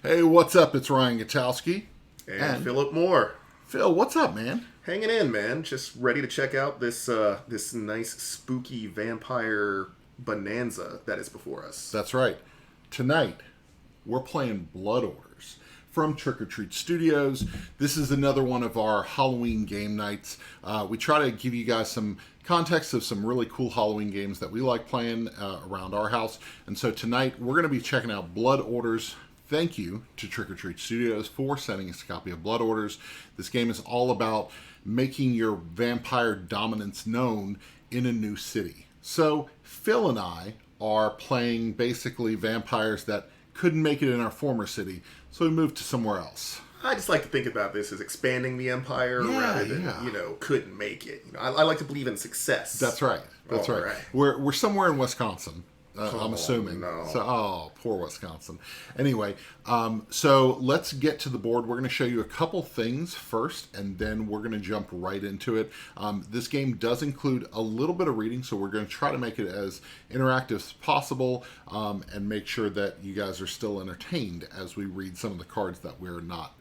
Hey, what's up? It's Ryan Gutowski. And Philip Moore. Phil, what's up, man? Hanging in, man. Just ready to check out this nice spooky vampire bonanza that is before us. That's right. Tonight, we're playing Blood Orders from Trick or Treat Studios. This is another one of our Halloween game nights. We try to give you guys some context of some really cool Halloween games that we like playing around our house. And so tonight, we're going to be checking out Blood Orders. Thank you to Trick or Treat Studios for sending us a copy of Blood Orders. This game is all about making your vampire dominance known in a new city. So Phil and I are playing basically vampires that couldn't make it in our former city, so we moved to somewhere else. I just like to think about this as expanding the empire rather than, couldn't make it. I like to believe in success. That's right. That's right. We're somewhere in Wisconsin. I'm assuming. No. So, poor Wisconsin. Anyway, so let's get to the board. We're going to show you a couple things first, and then we're going to jump right into it. This game does include a little bit of reading, so we're going to try to make it as interactive as possible and make sure that you guys are still entertained as we read some of the cards that we're not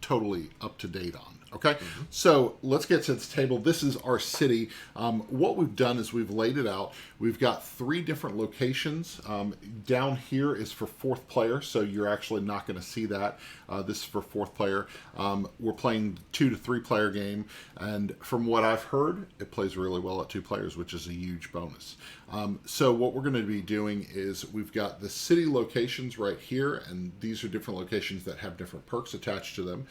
totally up to date on. Okay, So let's get to this table. This is our city. What we've done is we've laid it out. We've got 3 different locations. Down here is for 4th player, so you're actually not going to see that. This is for 4th player. We're playing 2 to 3 player game, and from what I've heard, it plays really well at 2 players, which is a huge bonus. So what we're going to be doing is we've got the city locations right here, and these are different locations that have different perks attached to them.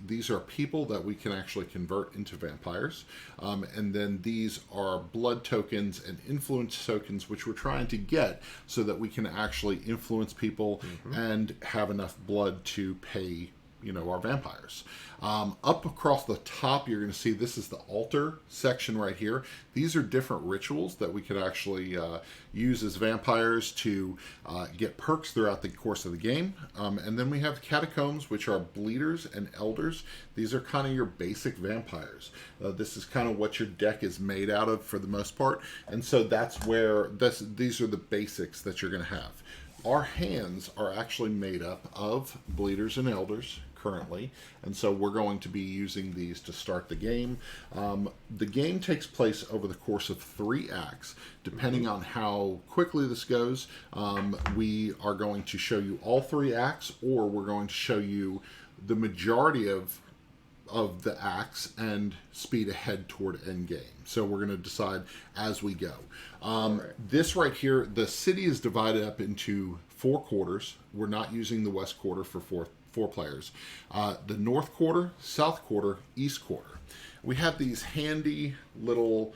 These are people that we can actually convert into vampires, and then these are blood tokens and influence tokens, which we're trying to get so that we can actually influence people and have enough blood to pay our vampires. Up across the top, you're going to see this is the altar section right here. These are different rituals that we could actually use as vampires to get perks throughout the course of the game. And then we have catacombs, which are bleeders and elders. These are kind of your basic vampires. This is kind of what your deck is made out of for the most part. And so that's where these are the basics that you're going to have. Our hands are actually made up of bleeders and elders currently, and so we're going to be using these to start the game. The game takes place over the course of 3 acts. Depending on how quickly this goes, we are going to show you all 3 acts, or we're going to show you the majority of the acts and speed ahead toward end game. So we're going to decide as we go. This right here, the city is divided up into 4 quarters. We're not using the west quarter for 4 players. The north quarter, south quarter, east quarter. We have these handy little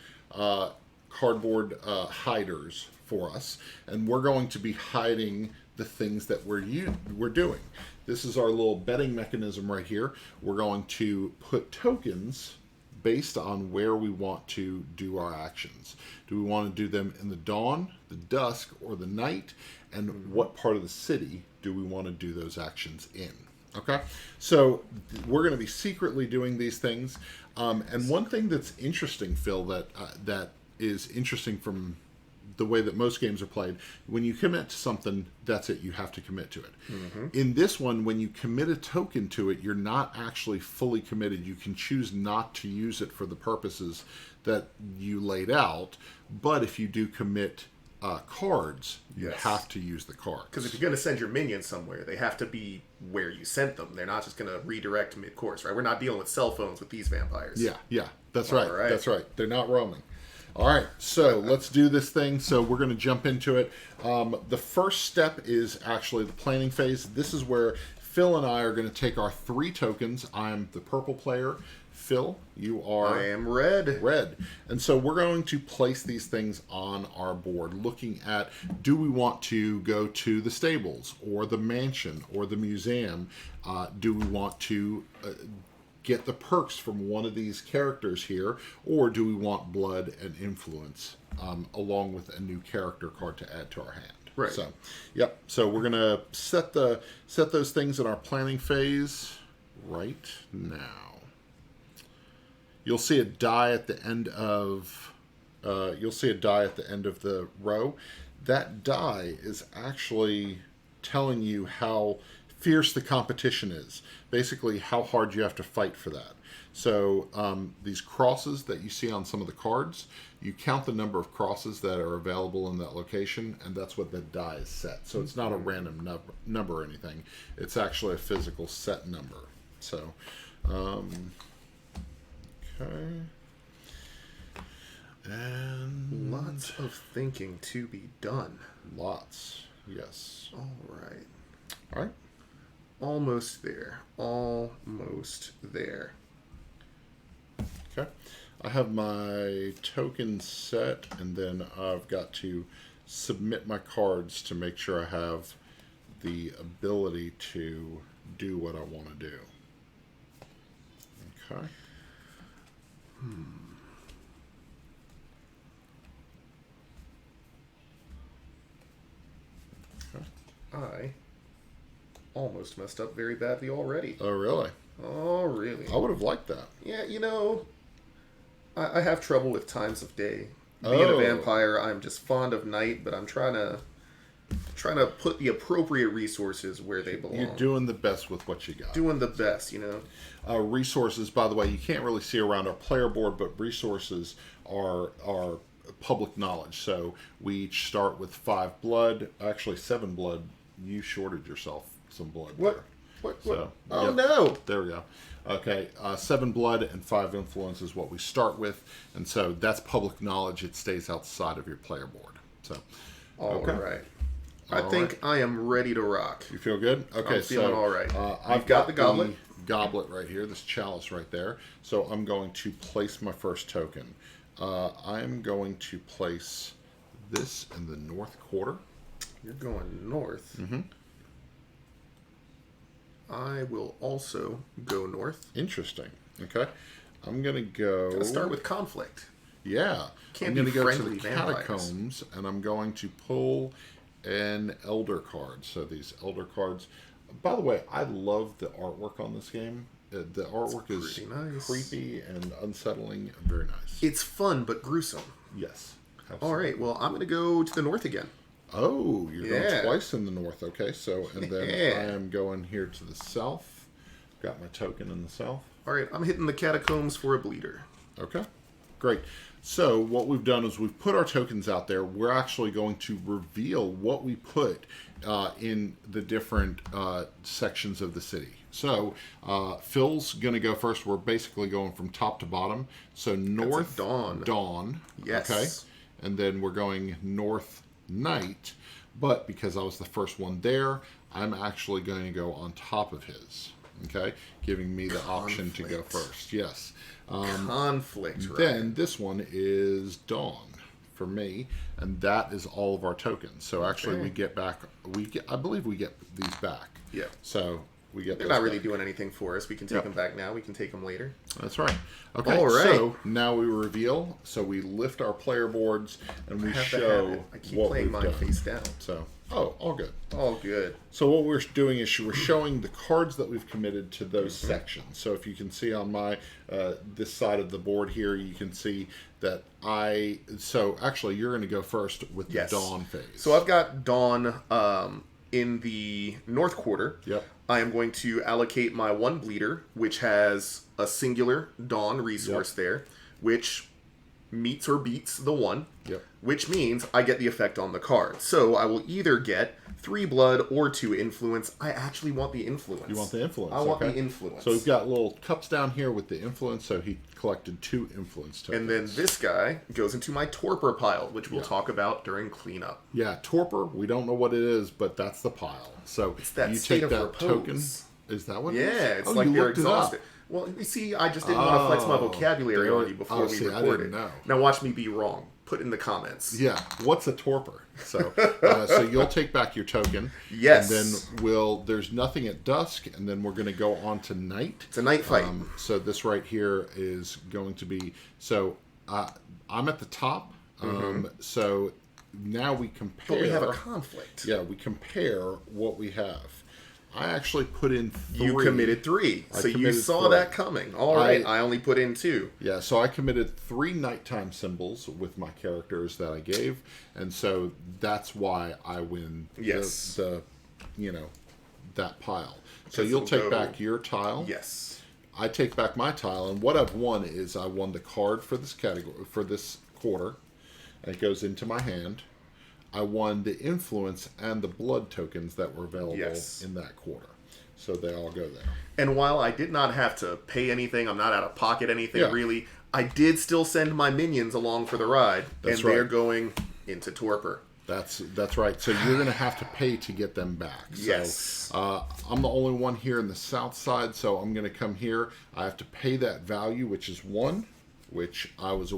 cardboard hiders for us, and we're going to be hiding the things that we're doing. This is our little betting mechanism right here. We're going to put tokens based on where we want to do our actions. Do we want to do them in the dawn, the dusk, or the night? And what part of the city do we want to do those actions in? Okay, so we're going to be secretly doing these things. And one thing that's interesting, Phil, that is interesting from the way that most games are played, when you commit to something, that's it. You have to commit to it. In this one, when you commit a token to it, you're not actually fully committed. You can choose not to use it for the purposes that you laid out. But if you do commit cards, you have to use the cards. Because if you're going to send your minions somewhere, they have to be where you sent them. They're not just going to redirect mid-course, right? We're not dealing with cell phones with these vampires. Yeah, that's right. That's right. They're not roaming. All right, so let's do this thing. So we're going to jump into it. The first step is actually the planning phase. This is where Phil and I are going to take our 3 tokens. I'm the purple player. Phil, you are... I am red. Red. And so we're going to place these things on our board, looking at, do we want to go to the stables or the mansion or the museum? Do we want to... get the perks from one of these characters here, or do we want blood and influence along with a new character card to add to our hand? Right. So, yep. So we're gonna set those things in our planning phase right now. You'll see a die at the end of the row. That die is actually telling you how fierce the competition is. Basically, how hard you have to fight for that. So these crosses that you see on some of the cards, you count the number of crosses that are available in that location, and that's what the die is set. So it's not a random number or anything. It's actually a physical set number. So, okay. And lots of thinking to be done. Lots, yes. All right. All right. Almost there. Almost there. Okay. I have my token set, and then I've got to submit my cards to make sure I have the ability to do what I want to do. Okay. Okay. I almost messed up very badly already. Oh, really? Oh, really? I would have liked that. Yeah, I have trouble with times of day. Being a vampire, I'm just fond of night, but I'm trying to put the appropriate resources where they belong. You're doing the best with what you got. Doing the best, Resources, by the way, you can't really see around our player board, but resources are public knowledge. So we each start with 5 blood, actually 7 blood. You shorted yourself some blood. What? There. What? So, Oh, yep. no. There we go. Okay, 7 blood and 5 influence is what we start with, and so that's public knowledge. It stays outside of your player board. So, All okay. right. I think I am ready to rock. You feel good? Okay, I'm feeling all right. I've got the goblet. Goblet right here, this chalice right there. So I'm going to place my first token. I'm going to place this in the north quarter. You're going north. Mm-hmm. I will also go north. Interesting. Okay. I'm going to go... Gotta start with conflict. Yeah. Can't I'm going be to go to friendly the vampires. catacombs, and I'm going to pull an elder card. So these elder cards... By the way, I love the artwork on this game. The artwork is nice. Creepy and unsettling and very nice. It's fun, but gruesome. Yes. All right. Well, I'm going to go to the north again. Oh, you're going twice in the north. Okay, so, and then Yeah. I am going here to the south. Got my token in the south. All right. I'm hitting the catacombs for a bleeder. Okay, great. So what we've done is we've put our tokens out there. We're actually going to reveal what we put in the different sections of the city. So Phil's going to go first. We're basically going from top to bottom. So north, dawn. Yes. Okay. And then we're going north, night. But because I was the first one there, I'm actually going to go on top of his. Okay. Giving me the option to go first. Yes. Conflict, right? Then this one is dawn for me, and that is all of our tokens. So actually, we get back. I believe we get these back. Yeah. So we get. They're not really doing anything for us. We can take them back now. We can take them later. That's right. Okay. All right. So now we reveal. So we lift our player boards and we show. I keep what playing we've mine done. face down. So all good. All good. So what we're doing is we're showing the cards that we've committed to those sections. So if you can see on my this side of the board here, you can see that so actually you're going to go first with the dawn phase. So I've got dawn in the north quarter. Yep. I am going to allocate my 1 bleeder, which has a singular dawn resource there, which meets or beats the 1. Yep. Which means I get the effect on the card. So I will either get 3 blood or 2 influence. I actually want the influence. You want the influence. I want the influence. So we've got little cups down here with the influence, so he collected 2 influence tokens. And then this guy goes into my torpor pile, which we'll talk about during cleanup. Yeah, torpor, we don't know what it is, but that's the pile. So it's that you state take of that repose. token. Is that what it is? Yeah, it's like they're exhausted. Well, you see, I just didn't want to flex my vocabulary on you before we recorded. Now watch me be wrong. Put in the comments. Yeah, what's a torpor? So, so you'll take back your token. Yes. And then there's nothing at dusk, and then we're going to go on to night. It's a night fight. So this right here is going to be, so I'm at the top. So now we compare. But we have a conflict. Yeah, we compare what we have. I actually put in 3. You committed 3. So you saw that coming. All right, I only put in 2. Yeah, so I committed 3 nighttime symbols with my characters that I gave, and so that's why I win the that pile. So Yes, you'll it'll take go- back your tile. Yes. I take back my tile, and what I've won is I won the card for this category for this quarter, and it goes into my hand. I won the influence and the blood tokens that were available Yes. in that quarter, so they all go there. And while I did not have to pay anything, I'm not out of pocket anything Yeah. really, I did still send my minions along for the ride. That's and they're right. going into torpor. That's right. So you're going to have to pay to get them back. Yes. So I'm the only one here in the south side, so I'm going to come here. I have to pay that value, which is 1, which I was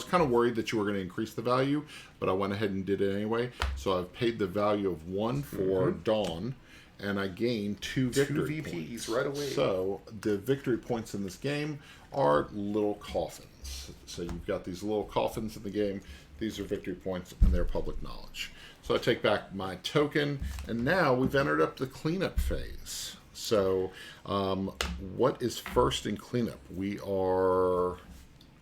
kind of worried that you were going to increase the value, but I went ahead and did it anyway. So I've paid the value of 1 for Dawn, and I gained 2 victory VPs points right away. So the victory points in this game are little coffins. So you've got these little coffins in the game. These are victory points, and they're public knowledge. So I take back my token, and now we've entered up the cleanup phase. So what is first in cleanup? We are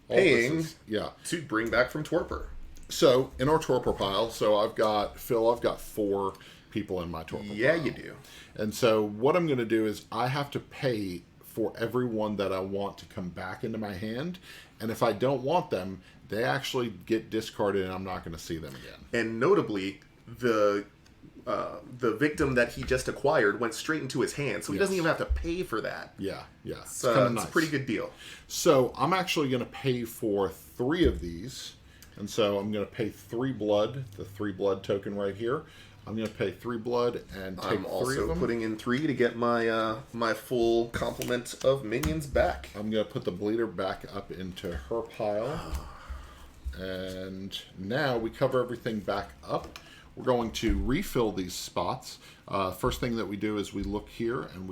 Paying yeah. to bring back from torpor. So in our torpor pile, so I've got 4 people in my torpor Yeah, pile. you do. And so what I'm going to do is I have to pay for everyone that I want to come back into my hand. And if I don't want them, they actually get discarded and I'm not going to see them again. And notably, the victim that he just acquired went straight into his hand, so he doesn't even have to pay for that. Yeah. So kinda it's nice. a pretty good deal. So I'm actually going to pay for 3 of these. And so I'm going to pay 3 blood, the 3 blood token right here. I'm going to pay 3 blood and take 3 I'm of also them. putting in 3 to get my my full complement of minions back. I'm going to put the bleeder back up into her pile. And now we cover everything back up. We're going to refill these spots. First thing that we do is we look here and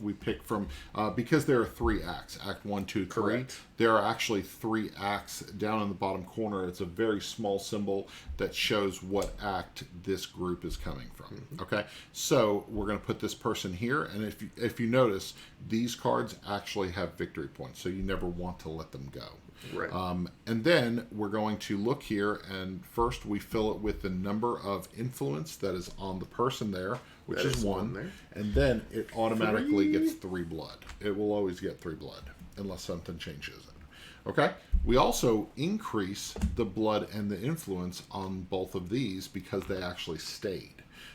we pick from, because there are 3 acts, Act 1, 2, 3. Correct. There are actually 3 acts down in the bottom corner. It's a very small symbol that shows what act this group is coming from. Okay, so we're going to put this person here, and if you notice, these cards actually have victory points, so you never want to let them go. Right. And then we're going to look here, and first we fill it with the number of influence that is on the person there, which That is is 1. there. And then it automatically 3. gets 3 blood. It will always get 3 blood, unless something changes it. Okay? We also increase the blood and the influence on both of these because they actually stayed.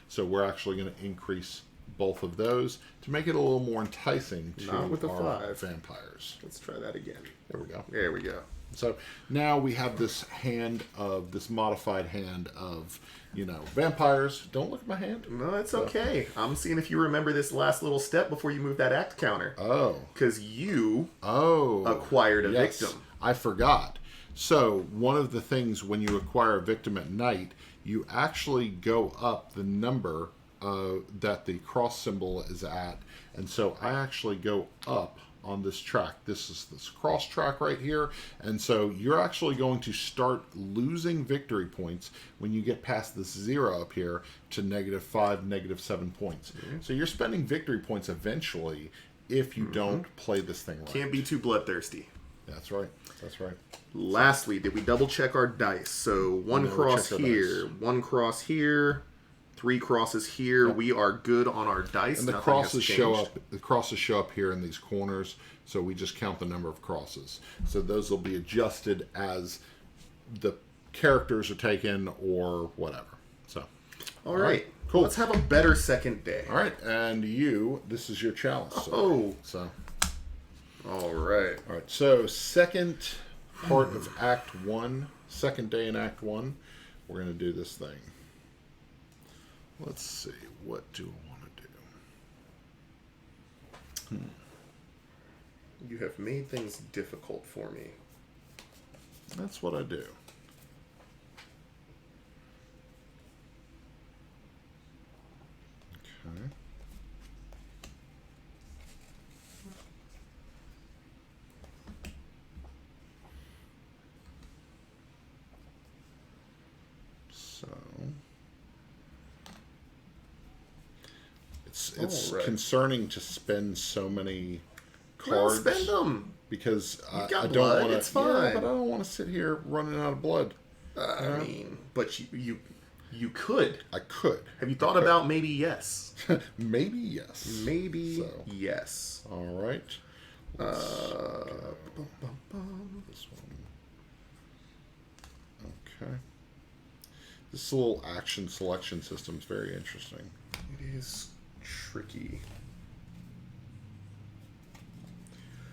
So we're actually going to increase both of those to make it a little more enticing to Not with the our 5. vampires. Let's try that again. There we go. There we go. So now we have this modified hand of, vampires. Don't look at my hand. No, it's okay. I'm seeing if you remember this last little step before you move that act counter. Oh. Because you Oh. acquired a Yes, victim. I forgot. So one of the things when you acquire a victim at night, you actually go up the number that the cross symbol is at. And so I actually go up on this track. This is this cross track right here. And so you're actually going to start losing victory points when you get past this 0 up here to -5, -7 points. So you're spending victory points eventually if you don't play this thing right. Can't be too bloodthirsty. That's right. That's right. Lastly, did we double check our dice? So 1 never cross checked our here, dice. 1 cross here, 3 crosses here. Yep. We are good on our dice. And the Nothing has crosses show changed. up. The crosses show up here in these corners, so we just count the number of crosses. So those will be adjusted as the characters are taken or whatever. So, All right. cool. Let's have a better second day. all right, and this is your challenge. So, Oh. so All right. all right. So second part of Act 1, second day in Act 1, we're gonna do this thing. Let's see. What do I want to do? You have made things difficult for me. That's what I do. Okay. So it's All right. concerning to spend so many Well, cards spend them. because I got don't blood, want to. it's fine. Yeah, but I don't want to sit here running out of blood. I mean, but you You could. I could. Have you thought about maybe yes? Maybe yes. Maybe yes. All right. Bum, bum, bum. This one. Okay. This little action selection system is very interesting. It is tricky.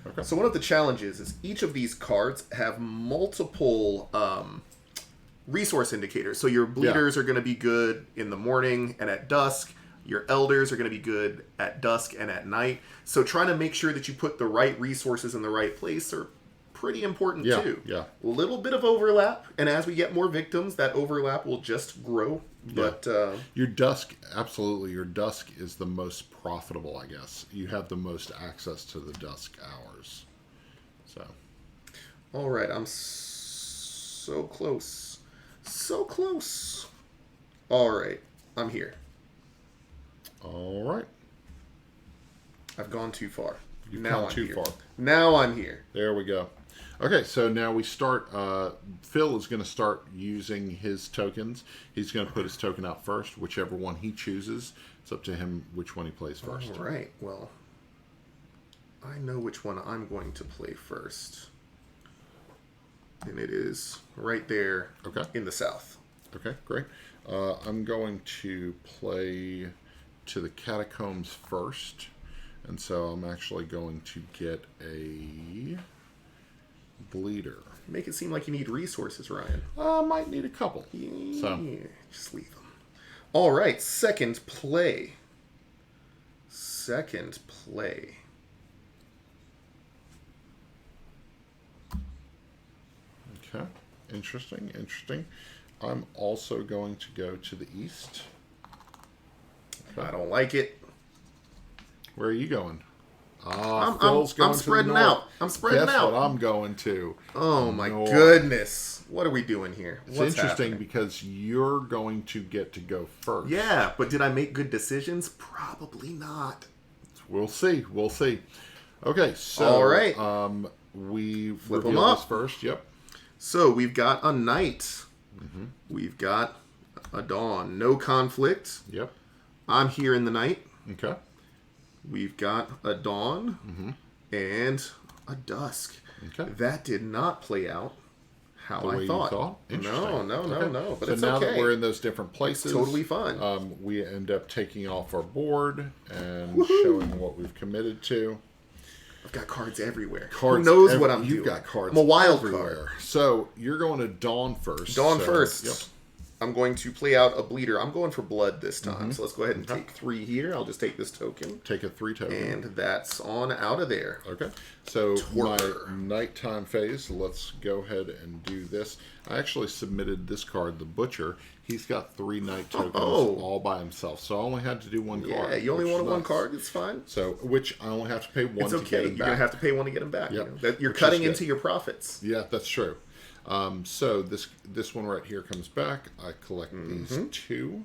Okay. So one of the challenges is each of these cards have multiple resource indicators. So your bleeders are going to be good in the morning and at dusk. Your elders are going to be good at dusk and at night. So trying to make sure that you put the right resources in the right place are pretty important too. Yeah. A little bit of overlap, and as we get more victims, that overlap will just grow. But your dusk, absolutely, your dusk is the most profitable, I guess. You have the most access to the dusk hours. So, all right, I'm so close. So close. All right, I'm here. all right. I've gone too far. You've now gone I'm too here. far. Now I'm here. There we go. Okay, so now we start. Phil is going to start using his tokens. He's going to put his token out first, whichever one he chooses. It's up to him which one he plays first. All right, well, I know which one I'm going to play first. And it is right there in the south. Okay, great. I'm going to play to the catacombs first. And so I'm actually going to get a bleeder. Make it seem like you need resources, Ryan. Might need a couple. Yeah, So. just leave them. All right, second play. Second play. Okay, interesting. I'm also going to go to the east. Okay. I don't like it. Where are you going? I'm spreading out. I'm spreading Guess out. what I'm going to? Oh my North. goodness. What are we doing here? It's What's interesting happening? because you're going to get to go first. Yeah, but did I make good decisions? Probably not. We'll see. Okay, so All right. We Flip 'em reveal up. this first. Yep. So we've got a night. We've got a dawn. No conflict. Yep. I'm here in the night. Okay. We've got a dawn and a dusk. Okay. That did not play out how The way I you thought. thought? Interesting. No. Okay. But so it's now okay. that we're in those different places, Totally fine. we end up taking off our board and Woohoo! showing what we've committed to. I've got cards everywhere. Cards Who knows what I'm You've doing? got cards I'm a wild everywhere. card. So you're going to Dawn first. Dawn so, first. Yep. I'm going to play out a bleeder. I'm going for blood this time. So let's go ahead and take 3 here. I'll just take this token. Take a 3 token. And that's on out of there. Okay. So Torpor. my nighttime phase, let's go ahead and do this. I actually submitted this card, the Butcher. He's got 3 night tokens all by himself. So I only had to do 1 card. Yeah, you only which wanted is 1 nice. card. It's fine. So, which I only have to pay 1 It's to okay. get him You're back. going to have to pay 1 to get them back. Yep. You know? You're Which cutting is into good. your profits. Yeah, that's true. So this one right here comes back. I collect these 2.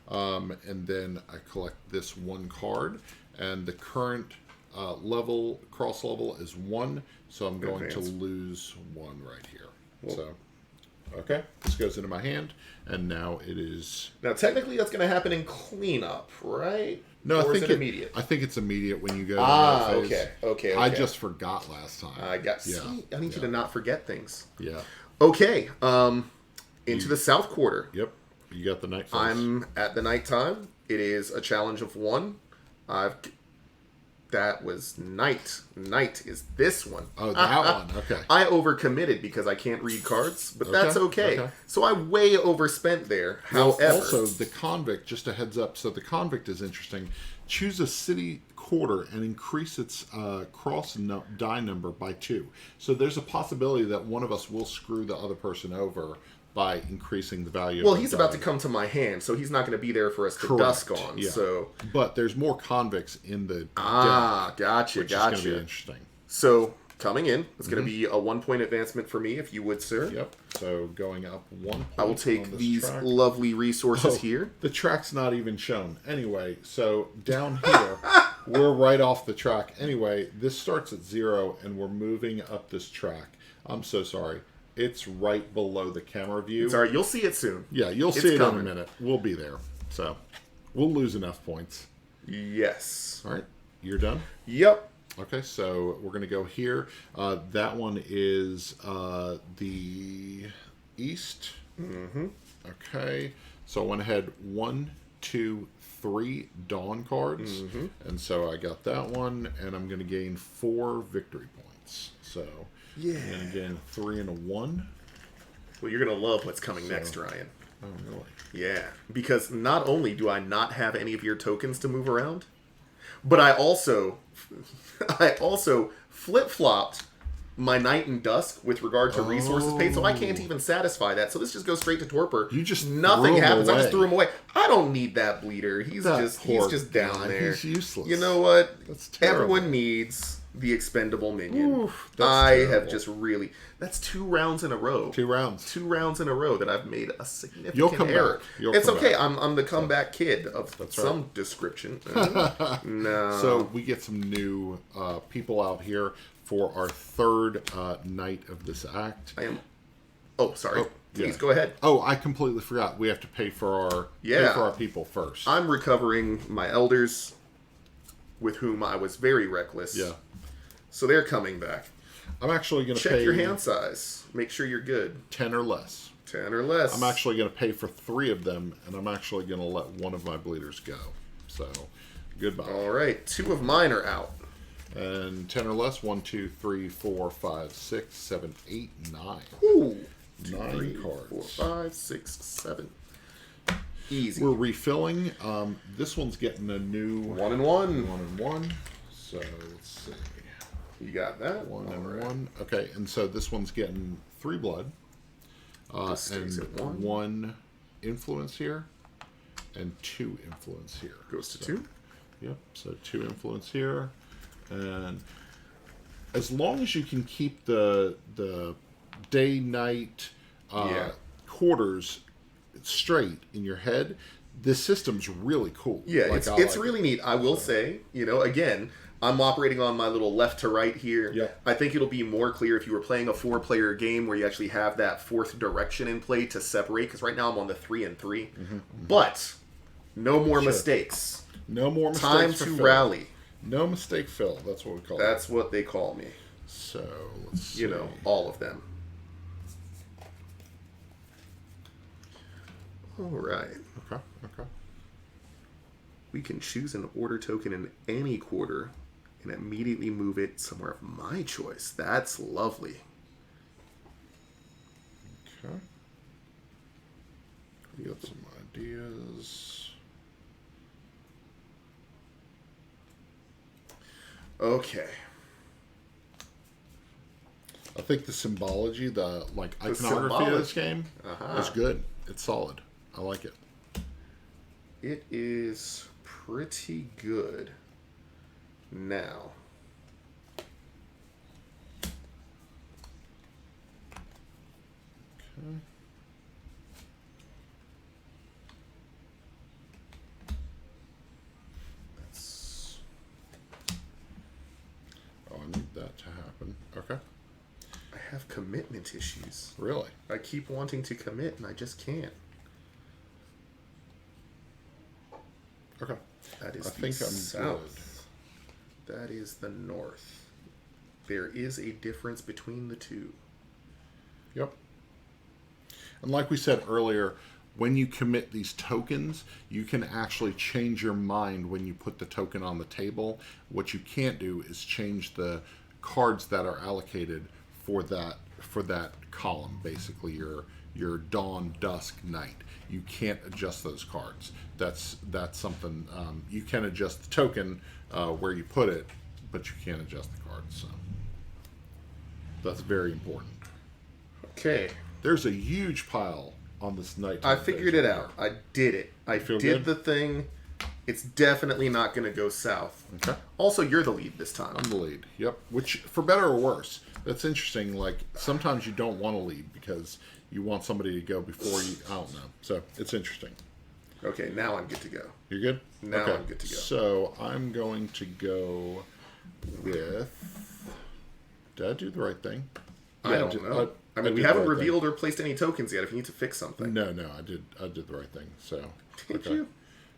And then I collect this 1 card. And the current cross level is 1. So I'm going to lose 1 right here. So, okay. This goes into my hand. And now it is... Now, technically, that's going to happen in cleanup, right? No, or I think is it immediate? I think it's immediate when you go to that phase. Okay. I just forgot last time. I need you to not forget things. Yeah. Okay. Into the south quarter. Yep. You got the night phase. I'm at the nighttime. It is a challenge of 1. That was night. Night is this one. Oh, that one. Okay. I overcommitted because I can't read cards, but that's okay. So I way overspent there. Well, However, also the convict, just a heads up. So the convict is interesting. Choose a city quarter and increase its die number by 2. So there's a possibility that one of us will screw the other person over by increasing the value. well, of he's the about die. to come to my hand, so he's not going to be there for us to Correct. dusk on. Yeah. So But there's more convicts in the deck, gotcha, which is going to be interesting. So coming in, it's going to be a 1-point advancement for me, if you would, sir. Yep. So going up 1 point. I will on take this these track. lovely resources here. The track's not even shown. Anyway, so down here, we're right off the track. Anyway, this starts at 0, and we're moving up this track. I'm so sorry. It's right below the camera view. It's all right. You'll see it soon. Yeah, you'll It's see it coming. in a minute. We'll be there. So, we'll lose enough points. Yes. All right, you're done? Yep. Okay, so we're going to go here. That one is the east. Mm-hmm. Okay, so I went ahead 1, 2, 3 Dawn cards. Mm-hmm. And so I got that one, and I'm going to gain 4 victory points. So Yeah. I'm going to gain 3 and a 1. Well, you're going to love what's coming next, Ryan. Oh, really? Yeah. Because not only do I not have any of your tokens to move around, but I also flip-flopped my Night and Dusk with regard to resources paid, so I can't even satisfy that. So this just goes straight to torpor. You just nothing threw him happens. I away. just threw him away. I don't need that bleeder. He's That just poor down guy. there. He's useless. You know what? That's terrible. Everyone needs the expendable minion. Oof, that's I terrible. have just really. That's 2 rounds in a row. 2 rounds. 2 rounds in a row that I've made a significant You'll come error. back. You'll It's come okay. back. I'm the comeback kid of That's some right. description. No. So we get some new people out here for our 3rd night of this act. I am. Oh, sorry. Oh, Please yeah. go ahead. Oh, I completely forgot. We have to pay for our people first. I'm recovering my elders, with whom I was very reckless. Yeah. So they're coming back. I'm actually going to Check pay your hand size. Make sure you're good. 10 or less. 10 or less. I'm actually going to pay for 3 of them, and I'm actually going to let one of my bleeders go. So, goodbye. All right. 2 of mine are out. And 10 or less. 1, 2, 3, 4, 5, 6, 7, 8, 9. Ooh. 9 3, cards. 4, 5, 6, 7. Easy. We're refilling. This one's getting a new 1 and 1. 1 and 1. So let's see. You got that? 1 and All right. 1. Okay, and so this one's getting 3 blood. This stays And at 1. 1 influence here. And 2 influence here. Goes to So, 2. Yep, so 2 influence here. And as long as you can keep the day-night Yeah. quarters straight in your head, this system's really cool. Yeah, Like, it's I like really it. neat. I will say, again, I'm operating on my little left to right here. Yeah. I think it'll be more clear if you were playing a 4-player game where you actually have that 4th direction in play to separate, because right now I'm on the 3 and 3. But no more mistakes. No more mistakes. Time for to Phil. rally. No mistake, Phil. That's what we call it. That's what they call me. So let's see. All of them. All right. Okay. We can choose an order token in any quarter and immediately move it somewhere of my choice. That's lovely. Okay. We got some ideas. Okay. I think the symbology, the iconography symbology. of this game Uh-huh. is good. It's solid. I like it. It is pretty good. Now. Okay. That's... Oh, I need that to happen. Okay. I have commitment issues. Really? I keep wanting to commit and I just can't. Okay. That is I the think I'm south. That is the north. There is a difference between the two. Yep. And like we said earlier, when you commit these tokens, you can actually change your mind when you put the token on the table. What you can't do is change the cards that are allocated for that column, basically your dawn, dusk, night. You can't adjust those cards. That's something you can adjust the token where you put it, but you can't adjust the cards. So that's very important. Okay. There's a huge pile on this night. I figured it out. I did it. I feel did good? the thing. It's definitely not going to go south. Okay. Also, you're the lead this time. I'm the lead. Yep. Which, for better or worse, that's interesting. Like, sometimes you don't want to lead because you want somebody to go before you. I don't know. So, it's interesting. Okay, now I'm good to go. You're good? Now okay. I'm good to go. So, I'm going to go with... Did I do the right thing? I don't know. I mean, we haven't revealed or placed any tokens yet. If you need to fix something. No, I did the right thing. So. Did you?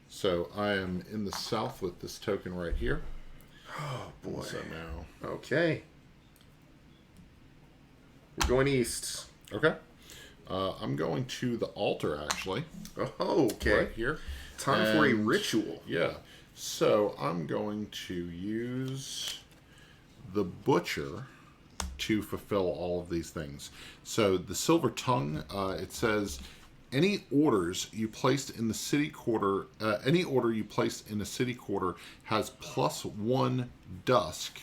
So I am in the south with this token right here. Oh boy. So now. Okay. We're going east. Okay. I'm going to the altar actually. Oh, okay. Right here. Time for a ritual. Yeah. So I'm going to use the butcher to fulfill all of these things. So the silver tongue, it says any orders you placed in the city quarter, any order you placed in a city quarter has +1 dusk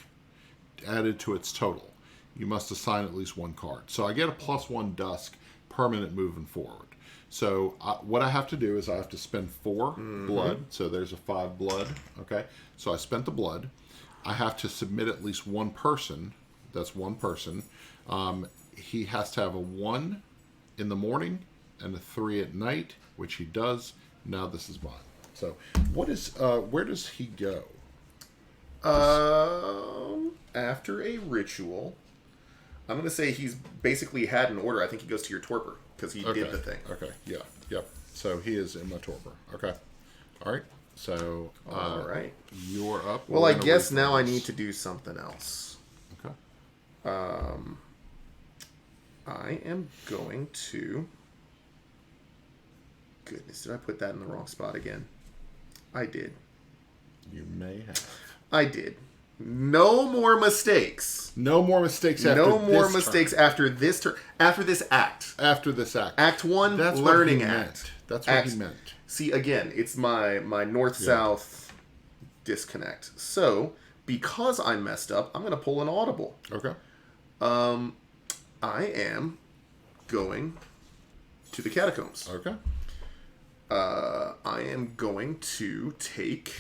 added to its total. You must assign at least 1 card. So I get a +1 dusk permanent moving forward. So what I have to do is I have to spend 4 blood. So there's a 5 blood. Okay. So I spent the blood. I have to submit at least 1 person. That's 1 person. He has to have a 1 in the morning and a 3 at night, which he does. Now this is mine. So what is? Where does he go? After a ritual, I'm going to say he's basically had an order. I think he goes to your torpor because he did the thing. Okay. Yeah. Yep. So he is in my torpor. Okay. All right. So all right, you're up. Well, I guess now I need to do something else. Okay. I am going to. Goodness, did I put that in the wrong spot again? I did. You may have. I did. No more mistakes. No more mistakes after No more this mistakes turn. after this turn. After this act. After this act. Act 1, That's learning what he act. meant. That's what he meant. See, again, it's my north-south disconnect. So, because I messed up, I'm going to pull an audible. Okay. I am going to the catacombs. Okay. I am going to take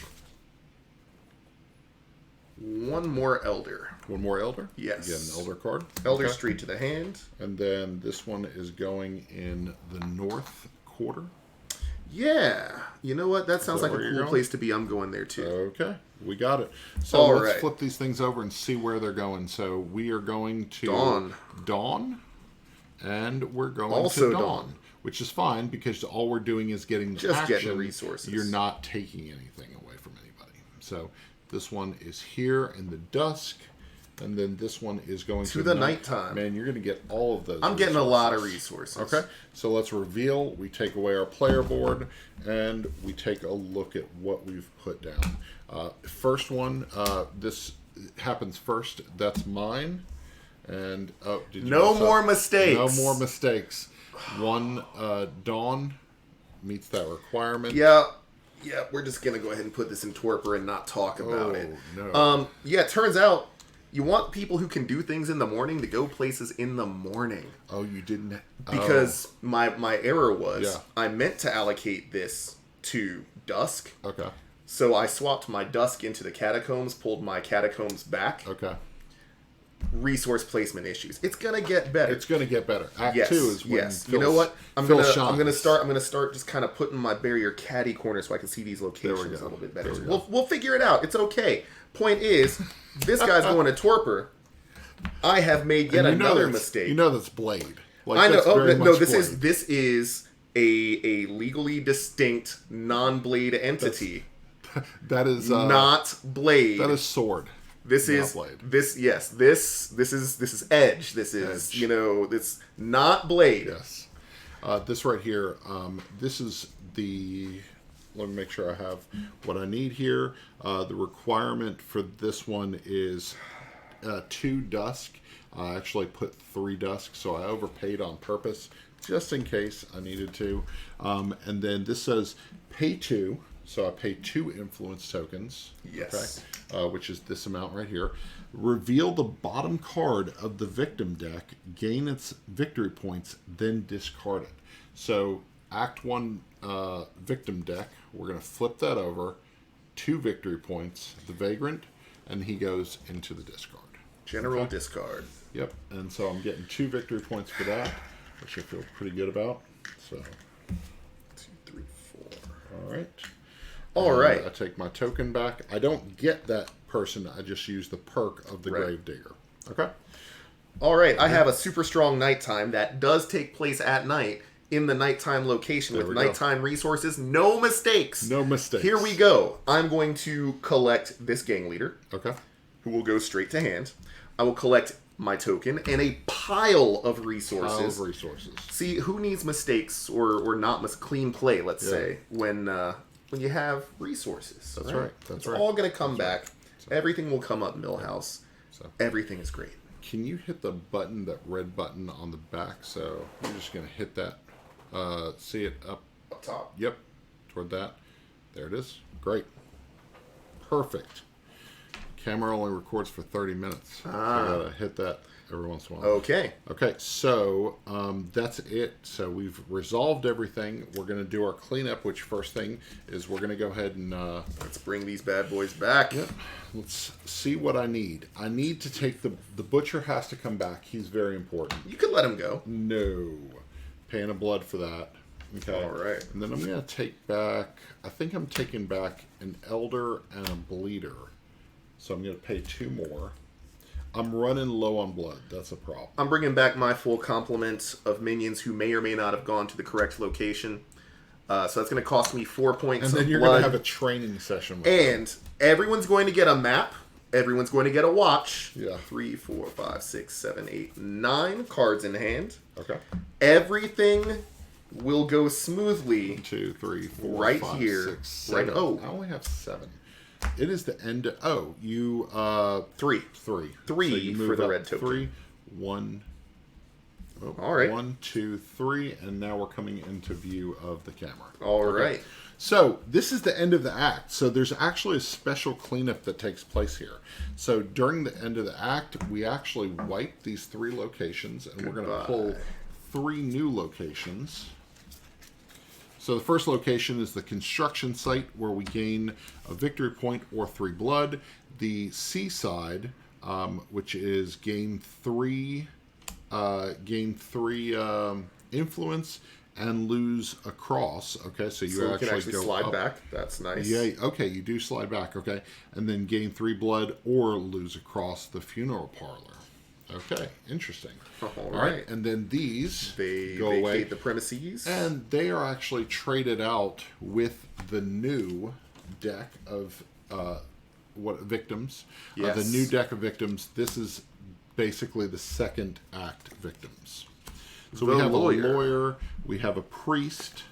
1 more elder. 1 more elder? Yes. You get an elder card. Elder Okay. Street to the hand. And then this one is going in the north quarter. Yeah. You know what? That sounds that like a where you're cool going? place to be. I'm going there too. Okay. We got it. So All let's right. flip these things over and see where they're going. So we are going to Dawn. And we're going Also to Dawn. Which is fine because all we're doing is getting Just action. getting resources. You're not taking anything away from anybody. So this one is here in the dusk. And then this one is going to the nighttime. Man, you're going to get all of those. I'm getting a lot of resources. Okay, so let's reveal. We take away our player board, and we take a look at what we've put down. First one, this happens first. That's mine. And did you No mess up? more mistakes. No more mistakes. 1 Dawn meets that requirement. Yeah, we're just going to go ahead and put this in torpor and not talk about it. No. Yeah, it turns out you want people who can do things in the morning to go places in the morning. Oh, you didn't. Because my error was Yeah. I meant to allocate this to dusk. Okay. So I swapped my dusk into the catacombs, pulled my catacombs back. Okay. Resource placement issues. It's gonna get better. It's going to get better. Act Yes, 2 is when yes. Phil, You know what? I'm Phil gonna shines. start just kind of putting my barrier caddy corner so I can see these locations a go. little bit better. There we go. We'll figure it out. It's okay. Point is, this guy's going to torpor. I have made yet And another that's- mistake. You know that's Blade. Like, I know. that's Oh very no, much this Blade. is a legally distinct non-blade entity. That is Not blade. that is Sword. This not is Blade. this yes this is edge. This is Edge. it's not blade. Yes. This right here. This is the. Let me make sure I have what I need here. The requirement for this one is 2 dusk. I actually put 3 dusk, so I overpaid on purpose, just in case I needed to. And then this says pay 2. So I pay 2 influence tokens. Yes. Okay, which is this amount right here. Reveal the bottom card of the victim deck, gain its victory points, then discard it. So Act 1 victim deck, we're going to flip that over. 2 victory points, the Vagrant, and he goes into the discard. General discard. Yep, and so I'm getting 2 victory points for that, which I feel pretty good about. So, 2, 3, 4. all right. All right. I take my token back. I don't get that person. I just use the perk of the Grave Digger. Okay. All right, I have a super strong nighttime that does take place at night in the nighttime location with nighttime resources. No mistakes. No mistakes. Here we go. I'm going to collect this gang leader. Okay. Who will go straight to hand. I will collect my token and a pile of resources. See, who needs mistakes or not clean play, let's say, when you have resources. That's right. That's right. It's all going to come back. Everything will come up, Millhouse. Everything is great. Can you hit the button, that red button on the back? So you're just going to hit that. See it up top. Yep. Toward that. There it is. Great. Perfect. Camera only records for 30 minutes. So I gotta hit that every once in a while. Okay. Okay, so that's it. So we've resolved everything. We're going to do our cleanup, which first thing is we're going to go ahead and... let's bring these bad boys back. Yep. Let's see what I need. I need to take the butcher has to come back. He's very important. You can let him go. No. Pan of blood for that. Okay. All right. And then I'm going to take back... I think I'm taking back an elder and a bleeder. So I'm going to pay 2 more. I'm running low on blood. That's a problem. I'm bringing back my full complement of minions who may or may not have gone to the correct location. So that's going to cost me 4 points of blood. And then you're going to have a training session with And them. Everyone's going to get a map. Everyone's going to get a watch. Yeah. 3, 4, 5, 6, 7, 8, 9 cards in hand. Okay. Everything will go smoothly. 1, 2, 3, 4, right 5, here. 6, 7. Right. Oh, I only have 7. It is the end of... Oh, you... 3. 3. 3 so you move for the up red token. 3, 1... Oh, all right. 1, 2, 3, and now we're coming into view of the camera. All right. So this is the end of the act. So there's actually a special cleanup that takes place here. So during the end of the act, we actually wipe these 3 locations, and we're going to pull 3 new locations. So the first location is the construction site, where we gain a victory point or 3 blood. The seaside, which is gain 3 influence and lose a cross. Okay, so you can actually go slide up. back. That's nice. Yeah, okay, you do slide back. Okay, and then gain 3 blood or lose across the funeral parlor. Okay, interesting. All right. And then these They go vacate away. the premises. And they are actually traded out with the new deck of victims. Yes. The new deck of victims. This is basically the second act victims. So we have a lawyer, we have a priest,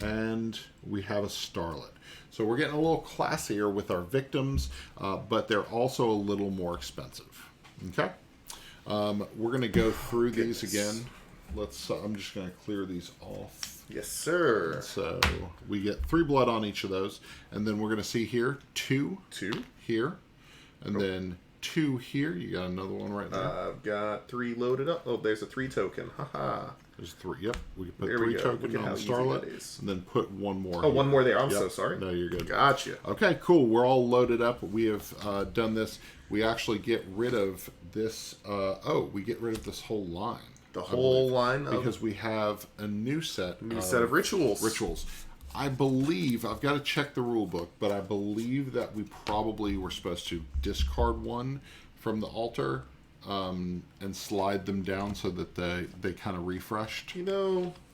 and we have a starlet. So we're getting a little classier with our victims, but they're also a little more expensive. Okay? We're going to go through these again. I'm just going to clear these off. Yes, sir. So we get 3 blood on each of those, and then we're going to see here 2 here, and then 2 here. You got another one right there. I've got 3 loaded up. Oh, there's a 3 token. Haha. There's 3. Yep, we can put There 3 we go. tokens Look at on how the easy starlet, that is. and then put 1 more. Oh, here. 1 more there. I'm Yep. so sorry. No, you're good. Gotcha. Okay, cool. We're all loaded up. We have done this. We actually get rid of this. We get rid of this whole line. The whole line of... Because we have a new set of rituals. I believe, I've got to check the rule book, but I believe that we probably were supposed to discard 1 from the altar and slide them down so that they kind of refreshed.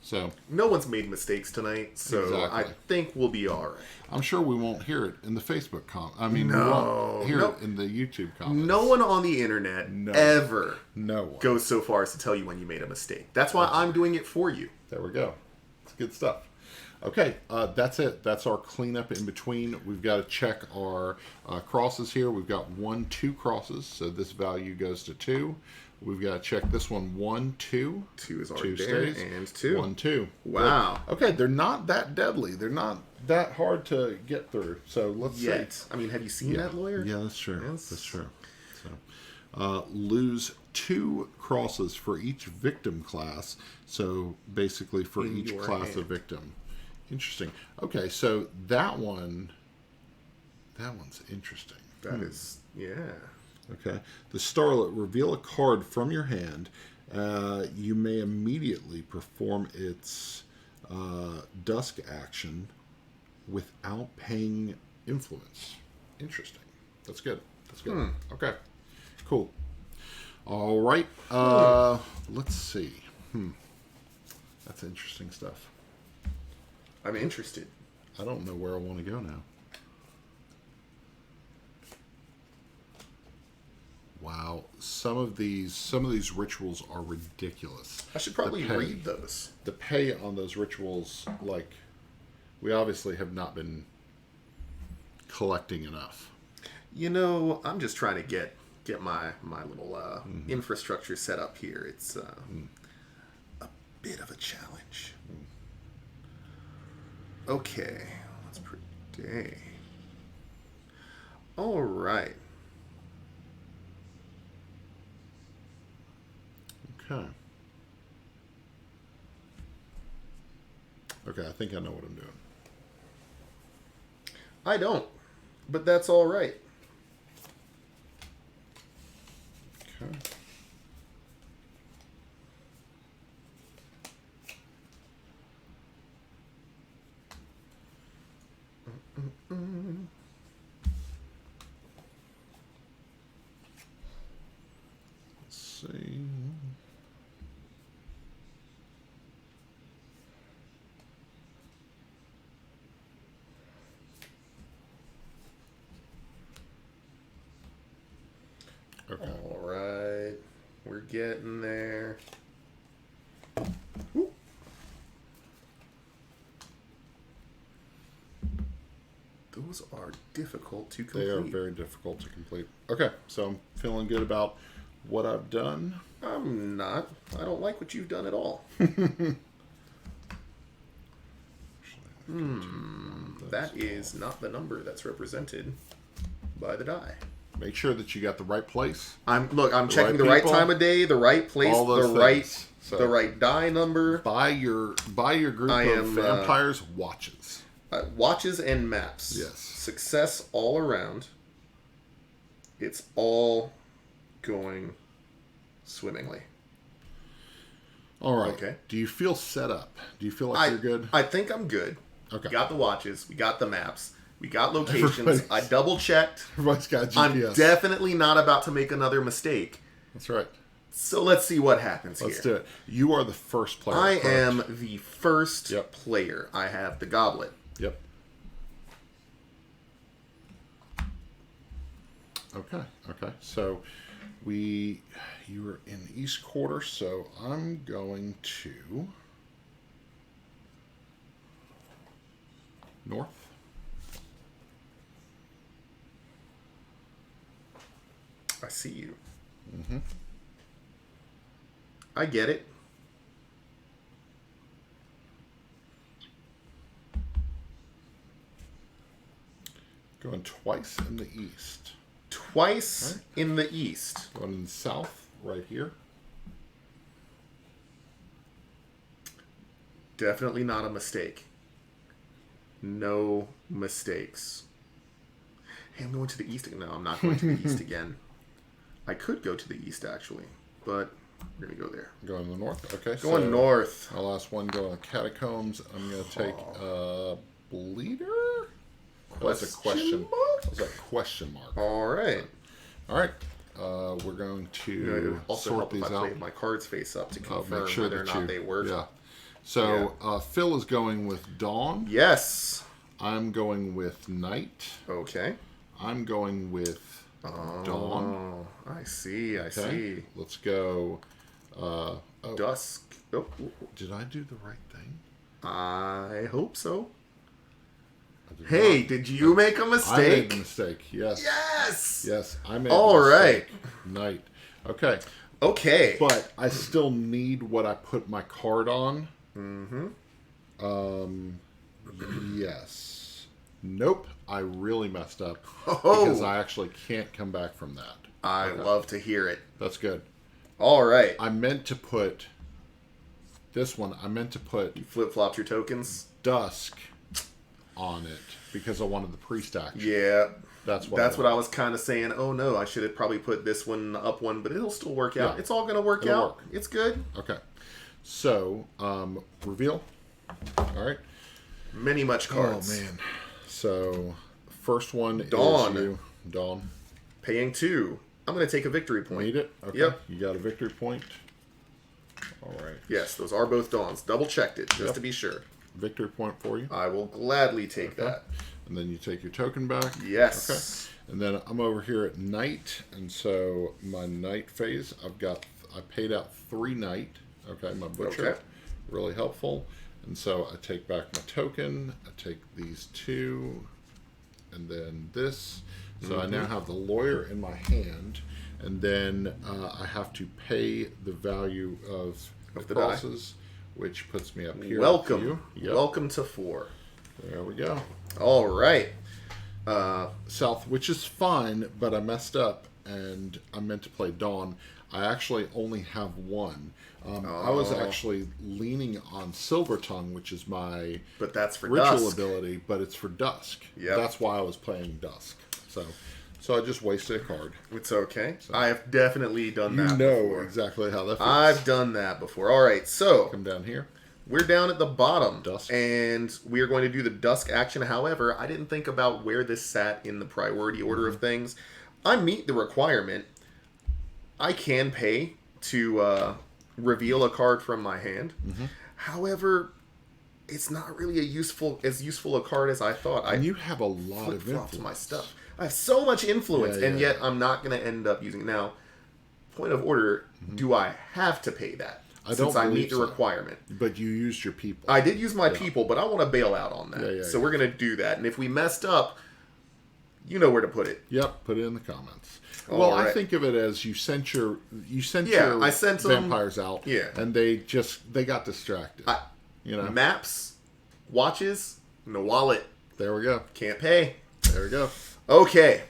So no one's made mistakes tonight, so exactly. I think we'll be all right. I'm sure we won't hear it in the Facebook we won't hear it in the YouTube comments. No one on the internet ever one goes so far as to tell you when you made a mistake. That's why I'm doing it for you. There we go. It's good stuff. Okay, that's it. That's our cleanup in between. We've got to check our crosses here. We've got 1, 2 crosses, so this value goes to 2. We've got to check this one 1, 2. 2 is already 2 there, stays. and 2. 1, 2. Wow. Okay, they're not that deadly. They're not that hard to get through. So let's see. I mean, have you seen that lawyer? Yeah, that's true. Yes. That's true. So, lose 2 crosses for each victim class. So basically, for each class of victim. Interesting. Okay, so that one's interesting. That is, yeah. Okay. The starlet, reveal a card from your hand. You may immediately perform its dusk action without paying influence. Interesting. That's good. Okay. Cool. All right. Let's see. That's interesting stuff. I'm interested. I don't know where I want to go now. Wow, some of these rituals are ridiculous. I should probably read those. The pay on those rituals, like, we obviously have not been collecting enough. You know, I'm just trying to get my little infrastructure set up here. It's a bit of a challenge. Okay, let's predict. All right. Okay. Okay, I think I know what I'm doing. I don't, but that's all right. Okay. Let's see. Okay. All right, we're getting there. Ooh. Those are difficult to complete. They are very difficult to complete. Okay, so I'm feeling good about what I've done. I'm not. I don't like what you've done at all. That is not the number that's represented by the die. Make sure that you got the right place. I'm checking right the right people, time of day, the right place, all those the right things. So, the right die number. buy your group of vampires watches. Watches and maps. Yes. Success all around. It's all going swimmingly. All right. Okay. Do you feel set up? Do you feel like you're good? I think I'm good. Okay. We got the watches. We got the maps. We got locations. I double checked. Everybody's got GPS. I'm definitely not about to make another mistake. That's right. So let's see what happens Let's here. do it. You are the first player. I correct? am the first Yep. player. I have the goblet. Yep. Okay. Okay. So you were in the East Quarter, so I'm going to North. I see you. I get it. Going twice in the East. Twice in the East. Going in the South, right here. Definitely not a mistake. No mistakes. Hey, I'm going to the East. No, I'm not going to the East again. I could go to the East, actually, but we're going to go there. Going to the North. Okay. Going north. My last one going to Catacombs. I'm going to take Bleeder? That's a question. Mark? That's a question mark. All right. All right. We're going to Also sort help if these I out. play my cards face up to confirm Make sure whether or that not they work. Yeah. So Phil is going with Dawn. Yes. I'm going with Night. Okay. I'm going with Dawn. I see. I Okay. see. Let's go. Dusk. Oh, Did I do the right thing? I hope so. I did Hey, not. did you make a I mistake? made a mistake. Yes. Yes. Yes, I made All a mistake. right. Night. Okay. Okay. But I still need what I put my card on. Yes. Nope. I really messed up. Because I actually can't come back from that. I love to hear it. That's good. All right. I meant to put this one. I meant to put You flip-flopped your tokens? Dusk on it because I wanted the priest action. Yeah. That's what I was kind of saying. Oh, no, I should have probably put this one up one, but it'll still work out. Yeah. It's all going to work It'll out. work. It's good. Okay. So, reveal. All right. Many much cards. Oh, man. So, first one Dawn. is you. Dawn. Paying 2. I'm going to take a victory point. Need it? Okay. Yep. You got a victory point. All right. Yes, those are both Dawns. Double checked it, just to be sure. Victory point for you. I will gladly take that. And then you take your token back. Yes. Okay. And then I'm over here at night, and so my night phase, I paid out 3 night. Okay, my butcher, Okay. really helpful. And so I take back my token. I take these 2, and then this. So I now have the lawyer in my hand, and then I have to pay the value of the crosses, which puts me up here. Welcome. Yep. Welcome to 4. There we go. All right. South, which is fine, but I messed up, and I meant to play Dawn. I actually only have 1. I was actually leaning on Silver Tongue, which is my but that's for ritual dusk. ability, but it's for Dusk. Yep. That's why I was playing Dusk. So I just wasted a card. It's okay. So, I have definitely done that before. Exactly how that feels. I've done that before. All right, so Come down here. we're down at the bottom. Dusk. And we are going to do the Dusk action. However, I didn't think about where this sat in the priority order of things. I meet the requirement. I can pay to reveal a card from my hand. However, it's not really as useful a card as I thought. And you have a lot of flip-flopped influence. my stuff. I have so much influence, Yeah, and yet I'm not going to end up using it. Now, point of order, do I have to pay that? I Since don't I meet believe the so. requirement. But you used your people. I did use my people, but I want to bail out on that. So we're going to do that. And if we messed up, you know where to put it. Yep, put it in the comments. All Well, right. I think of it as you sent your I sent them- vampires out, Yeah. and they got distracted. You know, Maps, watches, no wallet, there we go. can't pay. There we go. Okay.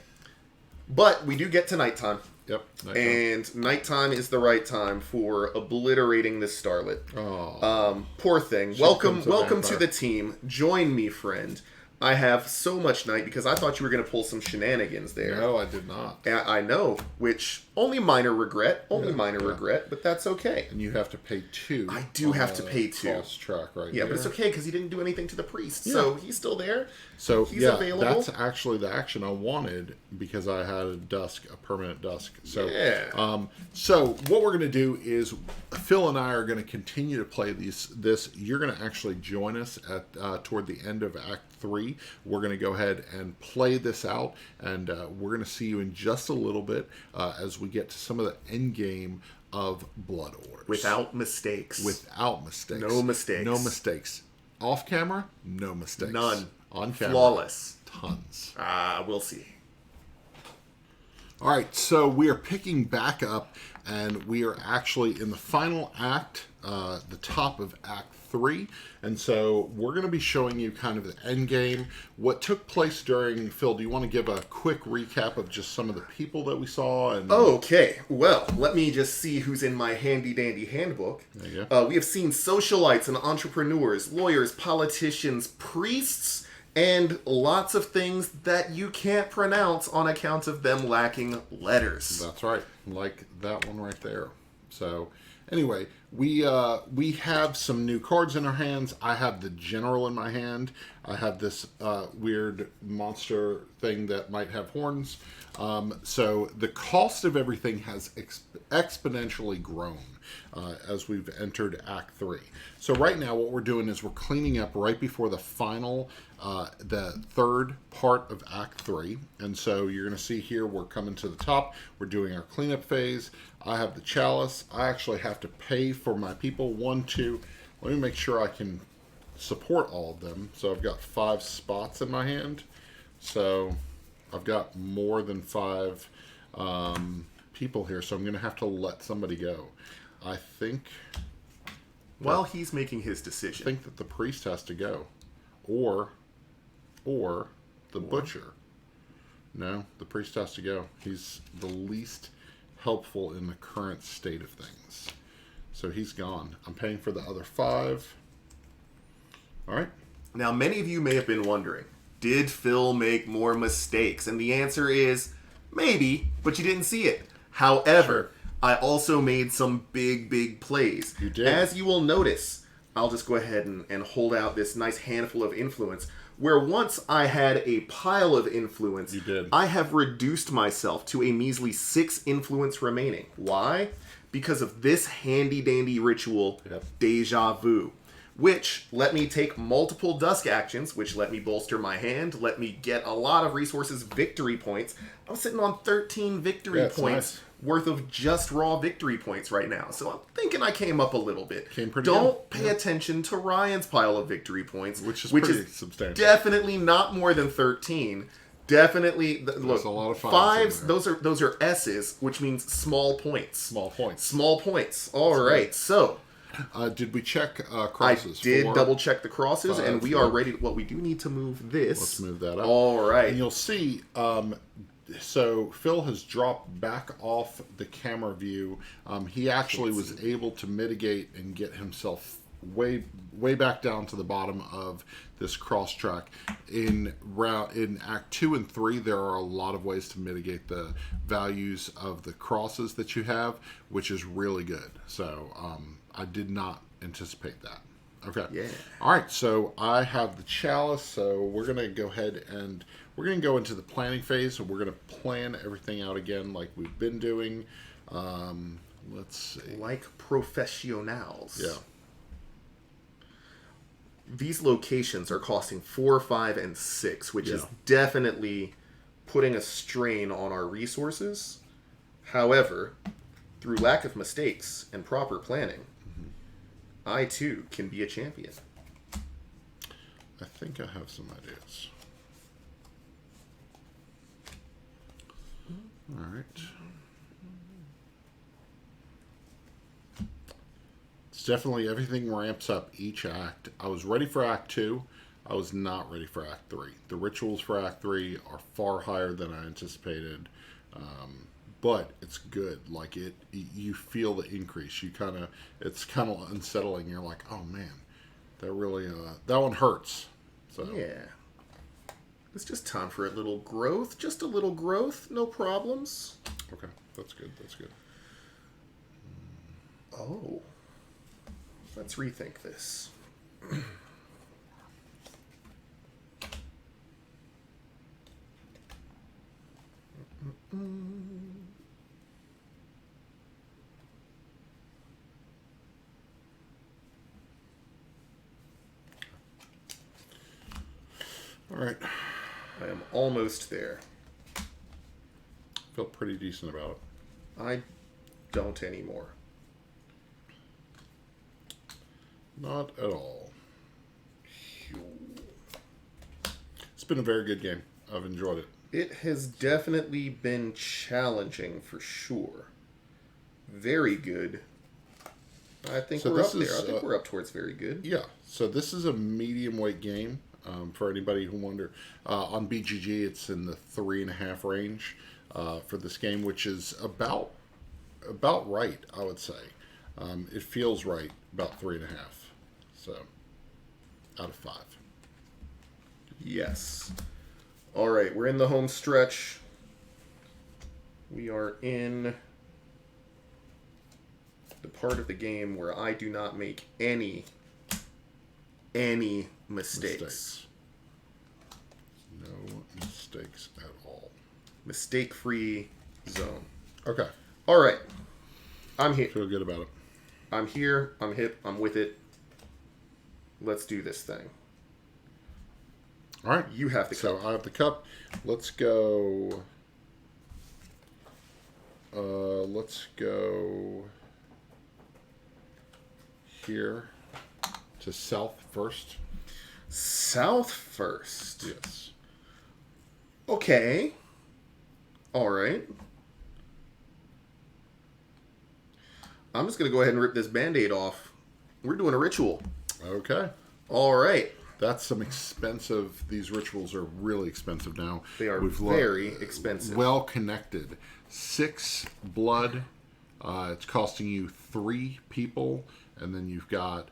But we do get to nighttime. Yep. And nighttime is the right time for obliterating this starlet. Oh, Poor thing. She Welcome becomes a to vampire. the team. Join me, friend. I have so much night because I thought you were going to pull some shenanigans there. no, I did not. I know, which only minor regret, regret, but that's okay. And you have to pay 2. I do have to pay 2. Cross track right Yeah, there. but it's okay because he didn't do anything to the priest, so he's still there. So he's yeah, available. that's actually the action I wanted because I had a permanent dusk. So Yeah. So what we're gonna do is Phil and I are gonna continue to play this. You're gonna actually join us at toward the end of Act 3. We're gonna go ahead and play this out, and we're gonna see you in just a little bit as we get to some of the end game of Blood Orders. Without mistakes. Without mistakes. No mistakes. No mistakes. Off camera, no mistakes. None. On camera, Flawless. tons. We'll see. All right, so we are picking back up, and we are actually in the final act, the top of Act 3. And so we're going to be showing you kind of the end game. What took place during, Phil, do you want to give a quick recap of just some of the people that we saw? And Okay, well, let me just see who's in my handy-dandy handbook. There you go. We have seen socialites and entrepreneurs, lawyers, politicians, priests, and lots of things that you can't pronounce on account of them lacking letters. That's right, like that one right there. So anyway, we have some new cards in our hands. I have the general in my hand. I have this weird monster thing that might have horns. So the cost of everything has exponentially grown as we've entered Act 3. So right now what we're doing is we're cleaning up right before the final, the third part of Act 3. And so you're going to see here we're coming to the top. We're doing our cleanup phase. I have the chalice. I actually have to pay for my people. 1, 2. Let me make sure I can support all of them. So I've got 5 spots in my hand. So I've got more than 5 people here. So I'm going to have to let somebody go. I think... While he's making his decision. I think that the priest has to go. Or the butcher. No, the priest has to go. He's the least helpful in the current state of things. So he's gone. I'm paying for the other 5. All right. Now, many of you may have been wondering, did Phil make more mistakes? And the answer is maybe, but you didn't see it. However, I also made some big plays. You did. As you will notice, I'll just go ahead and hold out this nice handful of influence. Where once I had a pile of influence, You did. I have reduced myself to a measly 6 influence remaining. Why? Because of this handy-dandy ritual, Yep. Deja Vu, which let me take multiple dusk actions, which let me bolster my hand, let me get a lot of resources, victory points. I'm sitting on 13 victory Yeah, it's points nice. worth of just raw victory points right now. So I'm thinking I came up a little bit. Came pretty Don't good. pay attention to Ryan's pile of victory points, Which is pretty substantial. definitely not more than 13. Definitely, look, a lot of fives fives. in there. Those are S's, which means small points. Small points. Small points. All right. So Did we check I crosses? did 4, double check the crosses, 5, and we 4. are ready. Well, we do need to move this. Let's move that up. All right. And you'll see, so Phil has dropped back off the camera view. He actually was able to mitigate and get himself way back down to the bottom of this cross track. In Act 2 and 3, there are a lot of ways to mitigate the values of the crosses that you have, which is really good. So I did not anticipate that. Okay. Yeah. All right. So I have the chalice. So we're going to go ahead and we're going to go into the planning phase. And we're going to plan everything out again like we've been doing. Let's see. Like professionals. Yeah. These locations are costing 4, 5, and 6, which is Yeah. definitely putting a strain on our resources. However, through lack of mistakes and proper planning, I too can be a champion. I think I have some ideas. All right. It's definitely everything ramps up each act. I was ready for Act 2. I was not ready for Act 3. The rituals for Act 3 are far higher than I anticipated. But it's good. Like you feel the increase. It's kind of unsettling. You're like, oh man, that really, that one hurts. So Yeah. It's just time for a little growth. Just a little growth. No problems. okay, that's good. That's good. Oh. Let's rethink this. All right, I am almost there. feel pretty decent about it. I don't anymore. Not at all. It's been a very good game. I've enjoyed it. It has definitely been challenging for sure. Very good. I think So we're up this there. is, I think we're up towards very good. Yeah, so this is a medium weight game. For anybody who wonder, on BGG it's in the 3.5 range for this game, which is about right, I would say. It feels right, about 3.5. So out of 5. Yes. All right, we're in the home stretch. We are in the part of the game where I do not make any mistakes. No mistakes at all. Mistake-free zone. Okay, All right. I'm here. feel good about it. I'm here. I'm hip. I'm with it. Let's do this thing. All right, You have the so cup. I have the cup. Let's go. Let's go here to south first. South first. Yes. Okay. All right. I'm just going to go ahead and rip this Band-Aid off. We're doing a ritual. Okay. All right. That's some expensive. These rituals are really expensive now. They are We've very expensive. Well connected. 6 blood. It's costing you 3 people, and then you've got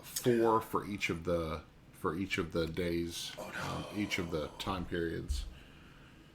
4 for each of the days. Oh, no. Each of the time periods.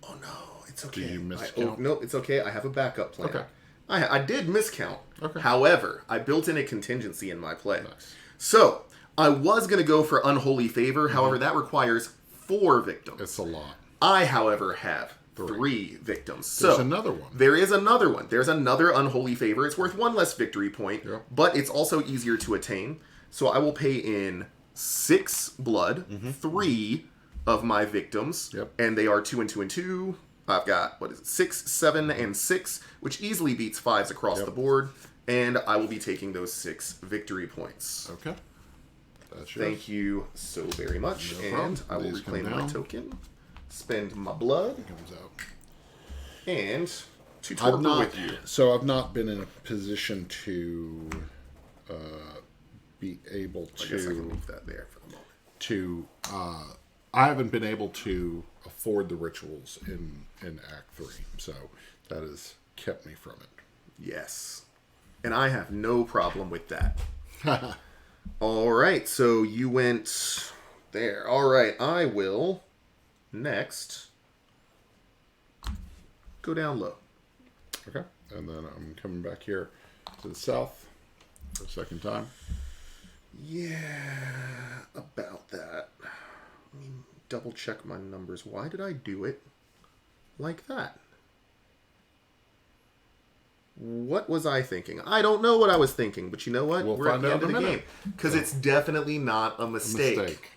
Oh, no. It's okay. Did you miscount? No, it's okay. I have a backup plan. Okay. I did miscount. Okay. However, I built in a contingency in my play. Nice. So, I was going to go for Unholy Favor. However, that requires 4 victims. It's a lot. I, however, have 3 victims. There's So another one. there is another one. There's another unholy favor. It's worth 1 less victory point, Yep. but it's also easier to attain. So I will pay in 6 blood, 3 of my victims, Yep. and they are 2 and 2 and 2. I've got, 6, 7, and 6, which easily beats 5s across the board, and I will be taking those 6 victory points. Okay. That's yours. Thank you so very much, No problem. and I will These come reclaim my down. token, spend my blood, Comes out. and to torpor with you. So I've not been in a position to be able to. I guess I can move that there for the moment. I haven't been able to afford the rituals in Act 3, so that has kept me from it. Yes. And I have no problem with that. All right, so you went there. All right, I will next go down low. Okay, and then I'm coming back here to the south for a second time. Yeah, about that. Let me double check my numbers. Why did I do it like that? What was I thinking? I don't know what I was thinking, but you know what? We'll We're find at the out end in of a the minute. game. Because it's definitely not a mistake.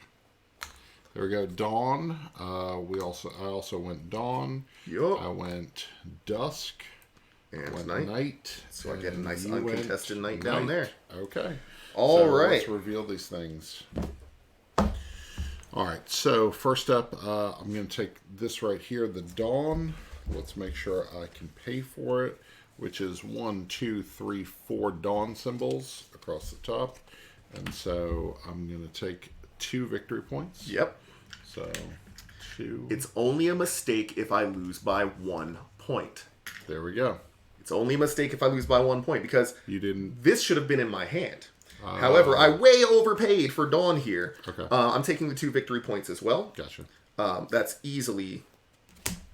There we go. Dawn. I also went dawn. Yup. I went dusk. And Went night. night. So I get a and nice you went uncontested night down there. Okay. All So right. Let's reveal these things. All right. So first up, I'm going to take this right here, the dawn. Let's make sure I can pay for it, which is 1, 2, 3, 4 dawn symbols across the top. And so I'm going to take 2 victory points. Yep. So 2. It's only a mistake if I lose by 1 point. There we go. It's only a mistake if I lose by 1 point because You didn't. this should have been in my hand. However, I way overpaid for Dawn here. Okay. I'm taking the 2 victory points as well. Gotcha. That's easily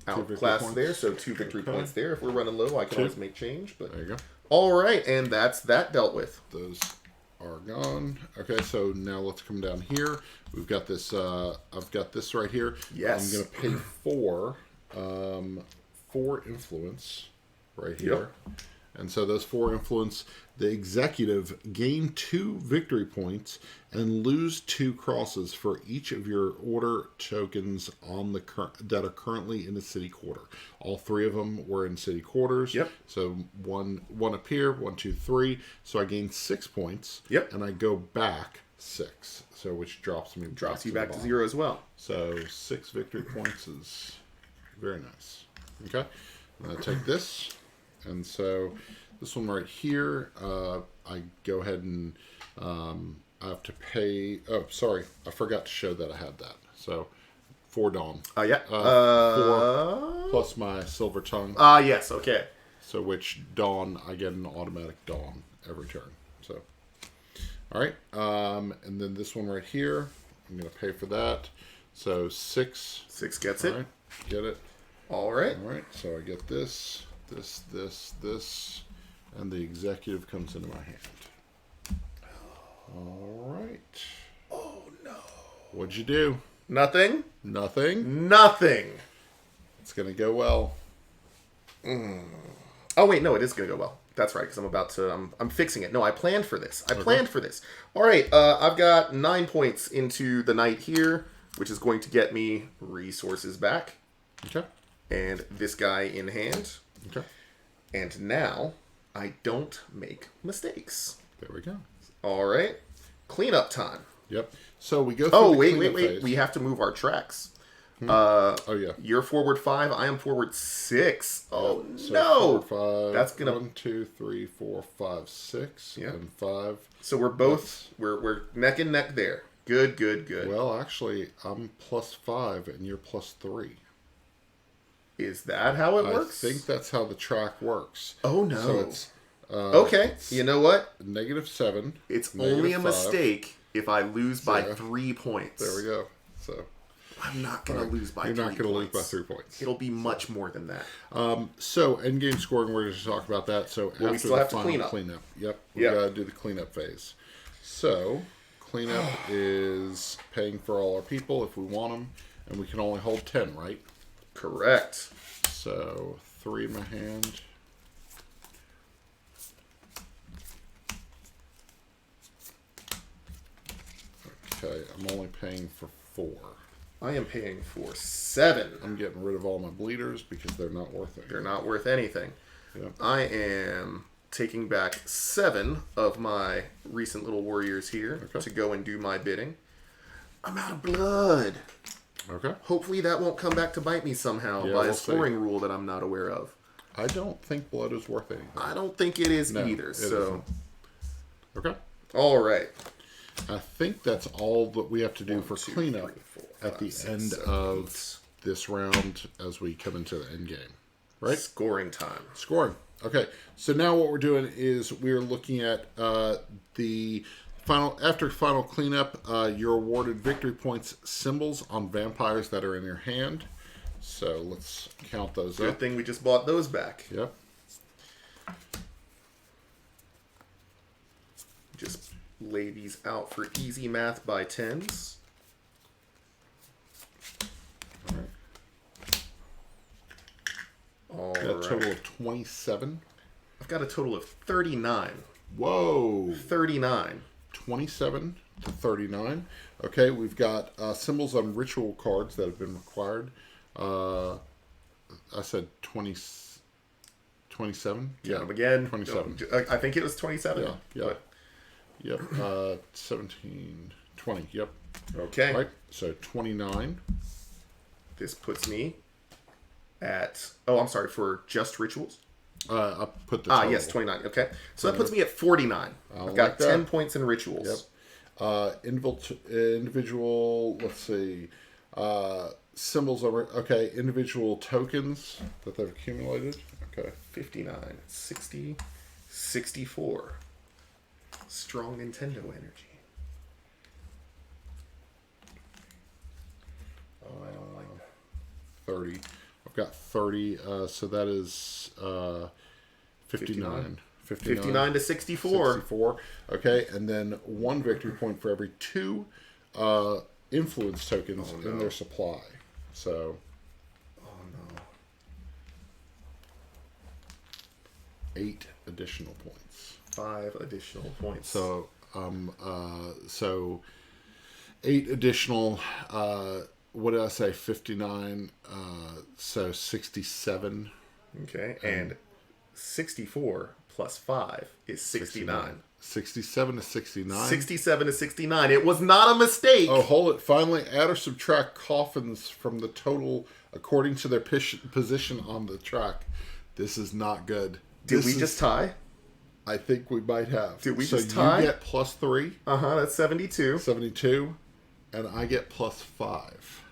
victory outclassed points. there, so 2 victory Okay. points there. If we're running low, I can 2. always make change. But There you go. all right, and that's that dealt with. Those are gone. Okay, so now let's come down here. We've got this. I've got this right here. Yes. I'm going to pay 4 influence right here. Yep. And so those 4 influence, the executive gain 2 victory points and lose 2 crosses for each of your order tokens on the that are currently in the city quarter. All 3 of them were in city quarters. Yep. So one up here, 1, 2, 3. So I gain 6 points. Yep. And I go back 6. So which drops me Drops you the back to bottom. 0 as well. So 6 victory points is very nice. Okay. And I take this. And so this one right here, I go ahead and I have to pay. Oh, sorry. I forgot to show that I had that. So 4 dawn. Yeah. 4 plus my silver tongue. Yes, okay. So which dawn, I get an automatic dawn every turn. So, all right. And then this one right here, I'm going to pay for that. So 6. 6 gets All it. right. Get it. All right. All right. So I get this, and the executive comes into my hand. All right. Oh, no. What'd you do? Nothing? Nothing. Nothing. It's going to go well. Oh, wait, no, it is going to go well. That's right, because I'm about to... I'm fixing it. No, I planned for this. I planned for this. All right, I've got 9 points into the night here, which is going to get me resources back. Okay. And this guy in hand. Okay. And now, I don't make mistakes. There we go. All right. Cleanup time. Yep. So we go through Oh, the wait. cleanup phase. We have to move our tracks. Oh, yeah. You're forward 5. I am forward 6. Oh, So no. 4, 5. That's gonna- 1, 2, 3, 4, 5, 6, Yeah. and 5. So we're both... We're neck and neck there. Good. Well, actually, I'm +5 and you're +3. Is that how it works? I think that's how the track works. Oh, no. So it's Okay. You know what? -7. It's negative only a 5. mistake if I lose by 0. 3 points. There we go. So I'm not going to lose by 3 you're points. not going to lose by 3 points. It'll be much more than that. So endgame scoring, we're going to talk about that. So we after still the have to final clean up. Yep. We Yep. got to do the cleanup phase. So cleanup is paying for all our people if we want them. And we can only hold 10, right? Correct. So 3 in my hand. Okay, I'm only paying for 4. I am paying for 7. I'm getting rid of all my bleeders because they're not worth it. They're not worth anything. Yep. I am taking back 7 of my recent little warriors here to go and do my bidding. I'm out of blood. Okay. Hopefully that won't come back to bite me somehow by a scoring rule that I'm not aware of. I don't think blood is worth anything. I don't think it is either. It so, isn't. Okay. All right. I think that's all that we have to do for cleanup at the end of this round as we come into the end game. Right? Scoring time. Scoring. Okay. So now what we're doing is we're looking at the final cleanup. You're awarded victory points symbols on vampires that are in your hand. So let's count those up. Good thing we just bought those back. Yep. Just lay these out for easy math by tens. All right. All Got a right. total of 27. I've got a total of 39. Whoa. 39. 27 to 39. Okay, we've got symbols on ritual cards that have been required. I said 27. Yeah. Again. 27. I think it was 27. Yeah. Yep. 17, 20. Yep. Okay. Right. So 29. This puts me at... Oh, I'm sorry. For just rituals? I put the total. Yes. 29. Okay. So that puts me at 49. I've got 10 points in rituals. Yep. Individual, let's see, symbols over, okay, individual tokens that they've accumulated. Okay. 59, 60, 64. Strong Nintendo energy. Oh, I don't like that. 30. I've got 30, so that is 59. 59 to 64. 64. Okay, and then 1 victory point for every 2 influence tokens in their supply. So. Oh no. 8 additional points. 5 additional points. So, 8 additional. What did I say? 59. So 67. Okay, and 64 plus 5 is 69. 67 to 69. 67 to 69. It was not a mistake. Oh, hold it. Finally, add or subtract coffins from the total according to their position on the track. This is not good. Did we just tie? I think we might have. Did we just tie? So you get plus 3. That's 72. 72. And I get plus 5,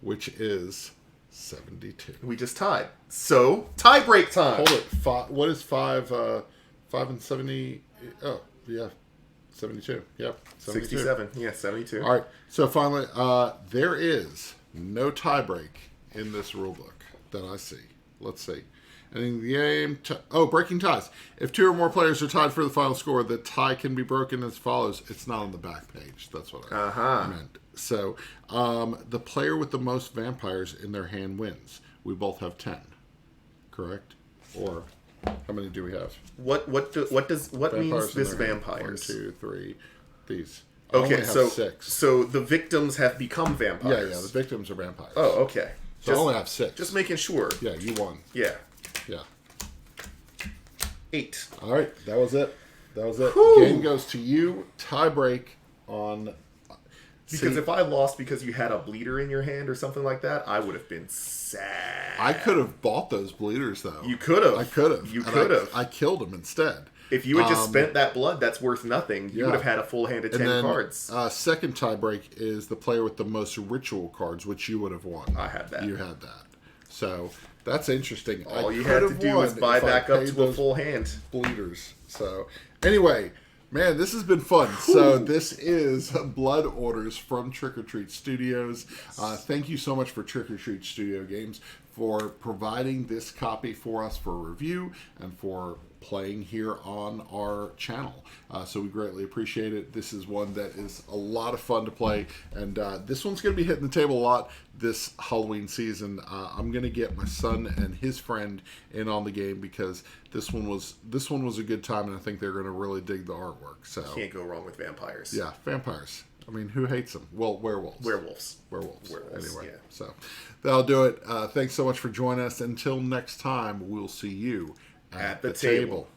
which is 72. We just tied. So, tie break time. Hold it. What is 5? 5 and 70. Oh, yeah. 72. Yep. 72. 67. Yeah, 72. All right. So finally, there is no tie break in this rule book that I see. Let's see. Ending the game. Breaking ties. If 2 or more players are tied for the final score, the tie can be broken as follows. It's not on the back page. That's what I meant. So, the player with the most vampires in their hand wins. We both have 10. Correct? Or how many do we have? What means this vampires? 1, 2, 3. These. Okay, so 6. So the victims have become vampires. Yeah. The victims are vampires. Oh, okay. So I only have 6. Just making sure. Yeah, you won. Yeah. Yeah. 8. All right, that was it. Whew. Game goes to you. Tie break on. Because if I lost because you had a bleeder in your hand or something like that, I would have been sad. I could have bought those bleeders though. You could have. I could have. You could have. I killed them instead. If you had just spent that blood, that's worth nothing. You would have had a full hand of 10 cards. Second tie break is the player with the most ritual cards, which you would have won. I had that. You had that. So that's interesting. All you had to do was buy back up to a full hand. Bleeders. So anyway, man, this has been fun. Whew. So this is Blood Orders from Trick or Treat Studios. Thank you so much for Trick or Treat Studio Games for providing this copy for us for review and for playing here on our channel. So we greatly appreciate it. This is one that is a lot of fun to play, and this one's going to be hitting the table a lot this Halloween season. I'm going to get my son and his friend in on the game because this one was a good time, and I think they're going to really dig the artwork. So Can't go wrong with vampires. yeah, vampires. I mean, who hates them? Well, werewolves. Werewolves. Anyway, yeah. so that'll do it. Thanks so much for joining us. Until next time, we'll see you at the table.